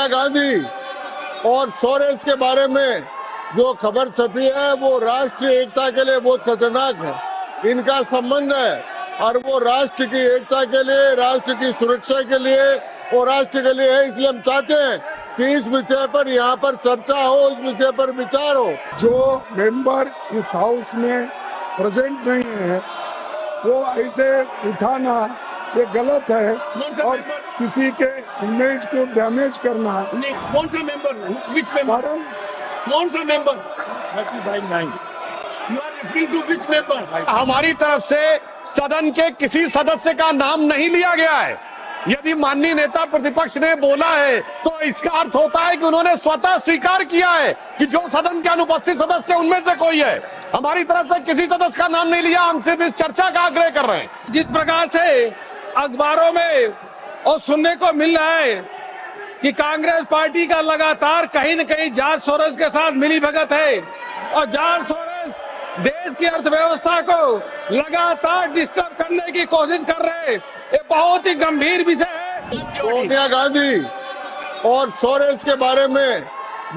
सोनिया गांधी और सोरेस के बारे में जो खबर छपी है वो राष्ट्रीय एकता के लिए बहुत खतरनाक है। इनका संबंध है और वो राष्ट्र की एकता के लिए, राष्ट्र की सुरक्षा के लिए और राष्ट्र के लिए है। इसलिए हम चाहते हैं कि इस विषय पर यहाँ पर चर्चा हो, इस विषय पर विचार हो। जो मेंबर इस हाउस में प्रेजेंट नहीं है वो ऐसे उठाना ये गलत है और किसी के इमेज को डैमेज करना। कौन सा मेंबर? Which member? कौन सा member? 35-9 you are referring to which member? हमारी तरफ से सदन के किसी सदस्य का नाम नहीं लिया गया है। यदि माननीय नेता प्रतिपक्ष ने बोला है तो इसका अर्थ होता है कि उन्होंने स्वतः स्वीकार किया है कि जो सदन के अनुपस्थित सदस्य उनमें से कोई है। हमारी तरफ से किसी सदस्य का नाम नहीं लिया, हम सिर्फ इस चर्चा का आग्रह कर रहे हैं। जिस प्रकार से अखबारों में और सुनने को मिल रहा है कि कांग्रेस पार्टी का लगातार कहीं न कहीं जॉर्ज सोरोस के साथ मिलीभगत है और जॉर्ज सोरोस देश की अर्थव्यवस्था को लगातार डिस्टर्ब करने की कोशिश कर रहे हैं, ये बहुत ही गंभीर विषय है। सोनिया गांधी और सोरेस के बारे में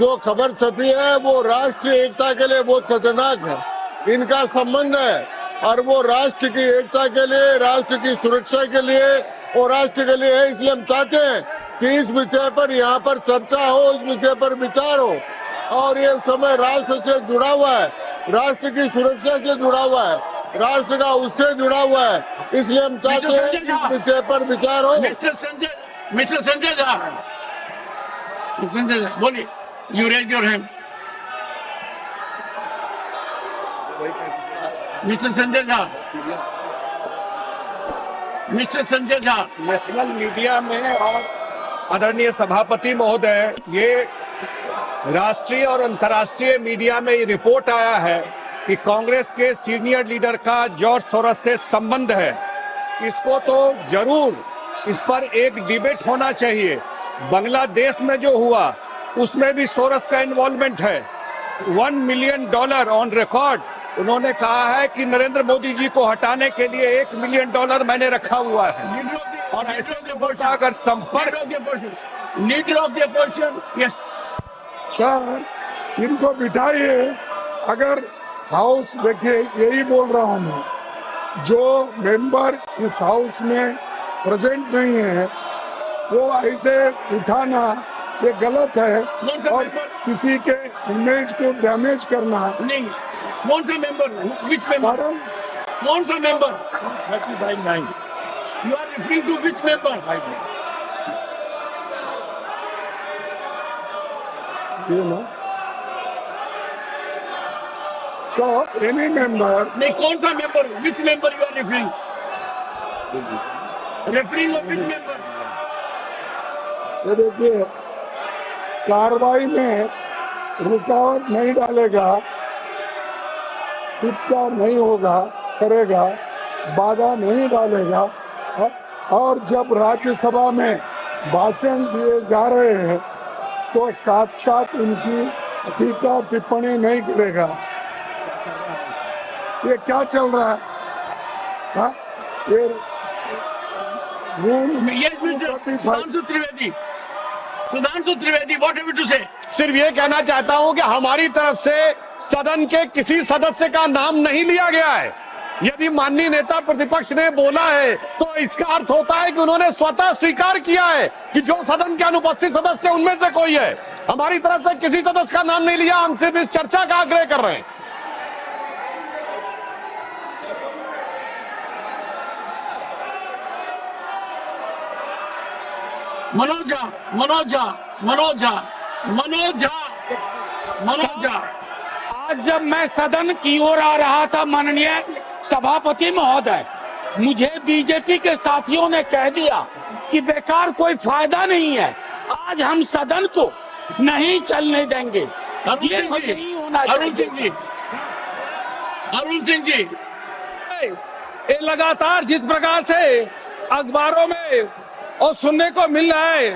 जो खबर छपी है वो राष्ट्रीय एकता के लिए बहुत खतरनाक है। इनका संबंध है और वो राष्ट्र की एकता के लिए, राष्ट्र की सुरक्षा के लिए और राष्ट्र के लिए है। इसलिए हम चाहते हैं कि इस विषय पर यहाँ पर चर्चा हो, इस विषय पर विचार हो। और ये समय राष्ट्र से जुड़ा हुआ है, राष्ट्र की सुरक्षा से जुड़ा हुआ है, राष्ट्र का उससे जुड़ा हुआ है। इसलिए हम चाहते हैं कि इस विषय पर विचार हो। मिस्टर संजय झा, बोलिए। You raise your hand. Mister Sanjay Jha. National media में और आदरणीय सभापति महोदय, ये राष्ट्रीय और अंतर्राष्ट्रीय मीडिया में ये रिपोर्ट आया है कि कांग्रेस के सीनियर लीडर का जॉर्ज सोरोस से संबंध है। इसको तो जरूर इस पर एक डिबेट होना चाहिए। बांग्लादेश में जो हुआ उसमें भी सोरोस का इन्वॉल्वमेंट है। $1 मिलियन ऑन रिकॉर्ड उन्होंने कहा है कि नरेंद्र मोदी जी को हटाने के लिए $1 मिलियन मैंने रखा हुआ है। और ऐसे अगर संपर्क leader of the opposition, yes sir, इनको बिठाइए। अगर हाउस देखिए, यही बोल रहा हूँ मैं, जो मेंबर इस हाउस में प्रेजेंट नहीं है वो ऐसे उठाना ये गलत है और किसी के इमेज को डैमेज करना। नहीं, कौन सा मेंबर? Which member? कौन सा member? 35-9 you are referring to which member? you know. So any member. नहीं, कौन सा member? Which member you are referring? Referring of which member? ये देखिए, कार्रवाई में रुकावट नहीं डालेगा, उपचार नहीं होगा, करेगा, बाधा नहीं डालेगा। और जब राज्यसभा में भाषण दिए जा रहे हैं तो साथ साथ उनकी टीका टिप्पणी नहीं करेगा। ये क्या चल रहा है? हाँ? ये Sudhanshu Trivedi, what have you to say? सिर्फ ये कहना चाहता हूं कि हमारी तरफ से सदन के किसी सदस्य का नाम नहीं लिया गया है। यदि माननीय नेता प्रतिपक्ष ने बोला है तो इसका अर्थ होता है कि उन्होंने स्वतः स्वीकार किया है कि जो सदन के अनुपस्थित सदस्य उनमें से कोई है। हमारी तरफ से किसी सदस्य का नाम नहीं लिया, हम सिर्फ इस चर्चा का आग्रह कर रहे हैं। मनोज झा। आज जब मैं सदन की ओर आ रहा था, माननीय सभापति महोदय, मुझे बीजेपी के साथियों ने कह दिया कि बेकार कोई फायदा नहीं है, आज हम सदन को नहीं चलने देंगे। अरुण सिंह जी, ये लगातार जिस प्रकार से अखबारों में और सुनने को मिल रहा है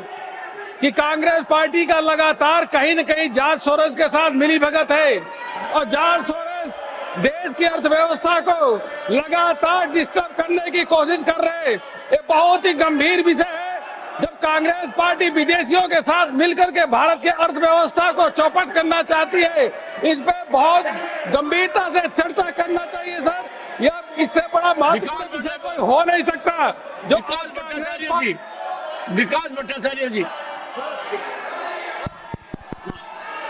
कि कांग्रेस पार्टी का लगातार कहीं न कहीं जॉर्ज सोरोस के साथ मिलीभगत है और जॉर्ज सोरोस देश की अर्थव्यवस्था को लगातार डिस्टर्ब करने की कोशिश कर रहे हैं, ये बहुत ही गंभीर विषय है। जब कांग्रेस पार्टी विदेशियों के साथ मिलकर के भारत की अर्थव्यवस्था को चौपट करना चाहती है, इस पे बहुत गंभीरता से चर्चा करना चाहिए सर। यह इससे बड़ा महत्वपूर्ण विषय कोई हो नहीं सकता। जो विकास भट्टाचार्य जी, विकास भट्टाचार्य जी,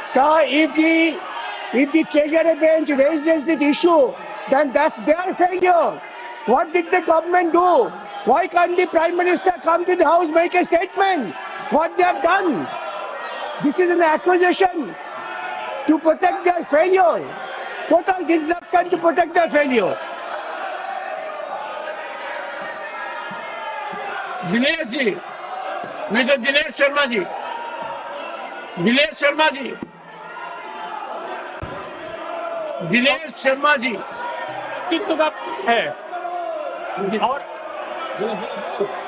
Sir, if the Treasury bench raises this issue, then that's their failure. What did the government do? Why can't the Prime Minister come to the House, make a statement? What they have done? This is an accusation to protect their failure. Total disruption to protect their failure. Dinesh ji, mister Dinesh Sharma ji, Dinesh Sharma ji, Dinesh Sharma ji, अस्तित्व का है और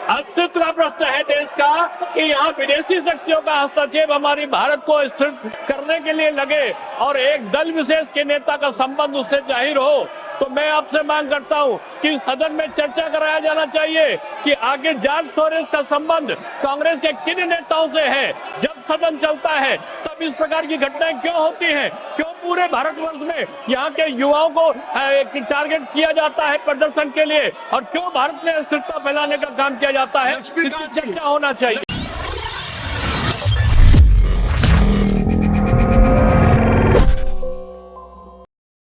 अस्तित्व का प्रश्न है देश का कि यहाँ विदेशी शक्तियों का हस्तक्षेप हमारी भारत को स्थिर करने के लिए लगे और एक दल विशेष के नेता का संबंध उससे जाहिर हो, तो मैं आपसे मांग करता हूं कि सदन में चर्चा कराया जाना चाहिए कि आगे जॉर्ज सोरोस का संबंध कांग्रेस के किन नेताओं से है। जब सदन चलता है तब इस प्रकार की घटनाएं क्यों होती हैं? क्यों पूरे भारतवर्ष में यहाँ के युवाओं को टारगेट किया जाता है प्रदर्शन के लिए, और क्यों भारत में अस्थिरता फैलाने का काम किया जाता है? इसकी चर्चा होना चाहिए।